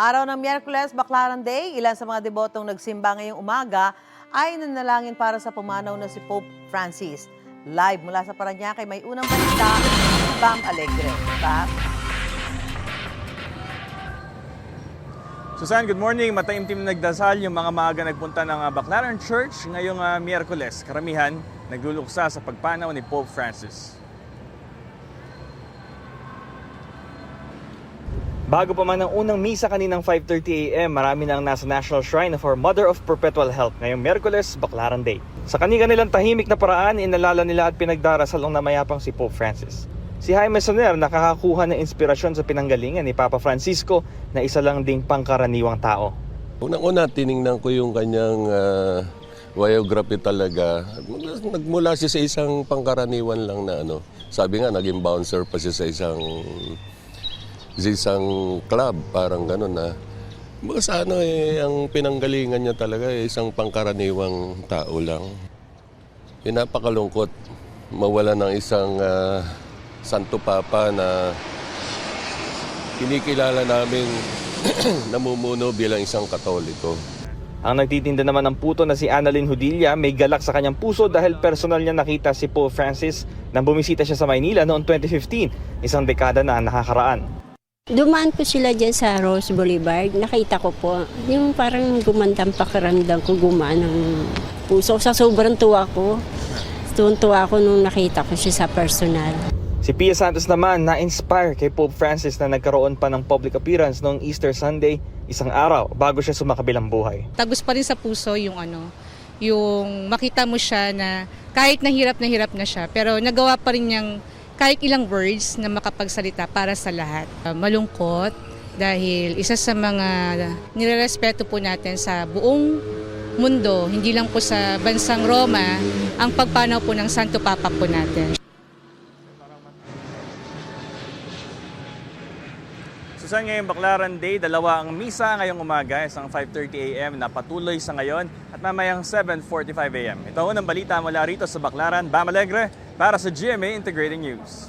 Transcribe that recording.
Araw ng Miyerkules, Baclaran Day, ilan sa mga debotong nagsimba ngayong umaga ay nanalangin para sa pumanaw na si Pope Francis. Live mula sa Parañaque, may unang balita, si Bam Alegre. Bam? Susan, good morning. Mataimtim nagdasal yung mga maaga nagpunta ng Baclaran Church ngayong Miyerkules. Karamihan nagluluksa sa pagpanaw ni Pope Francis. Bago pa man ang unang misa kaninang 5:30 AM, marami nang nasa National Shrine of Our Mother of Perpetual Help ngayong Miyerkules, Baclaran Day. Sa kanilang tahimik na paraan, inalala nila at pinagdarasal ang namayapang si Pope Francis. Si Jaime Soner nakakakuha ng inspirasyon sa pinanggalingan ni Papa Francisco na isa lang ding pangkaraniwang tao. Unang-una, tiningnan ko yung kanyang biography talaga. Nagmula siya sa isang pangkaraniwan lang na sabi nga, naging bouncer pa siya sa isang club, parang gano'n na. Sa ang pinanggalingan niya talaga, isang pangkaraniwang tao lang. Napakalungkot mawala ng isang Santo Papa na kinikilala namin namumuno bilang isang Katoliko. Ang nagtitinda naman ng puto na si Annalyn Hudilla may galak sa kanyang puso dahil personal niya nakita si Pope Francis nang bumisita siya sa Maynila noong 2015, isang dekada na nakakaraan. Dumaan po sila dyan sa Rose Boulevard. Nakita ko po, yung parang gumandang pakiramdam ko, gumaan ng puso. Sa sobrang tuwa ko. Tuwa ako nung nakita ko siya sa personal. Si Pia Santos naman na-inspire kay Pope Francis na nagkaroon pa ng public appearance noong Easter Sunday, isang araw bago siya sumakabilang buhay. Tagos pa rin sa puso yung yung makita mo siya na kahit nahirap na siya, pero nagawa pa rin niyang kahit ilang words na makapagsalita para sa lahat. Malungkot dahil isa sa mga nirerespeto po natin sa buong mundo, hindi lang po sa bansang Roma, ang pagpanaw po ng Santo Papa po natin. Susan, ngayong Baclaran Day, dalawa ang misa ngayong umaga, isang 5:30 AM na patuloy sa ngayon at mamayang 7:45 AM. Ito ang balita mula rito sa Baclaran, Bam Alegre para sa GMA Integrating News.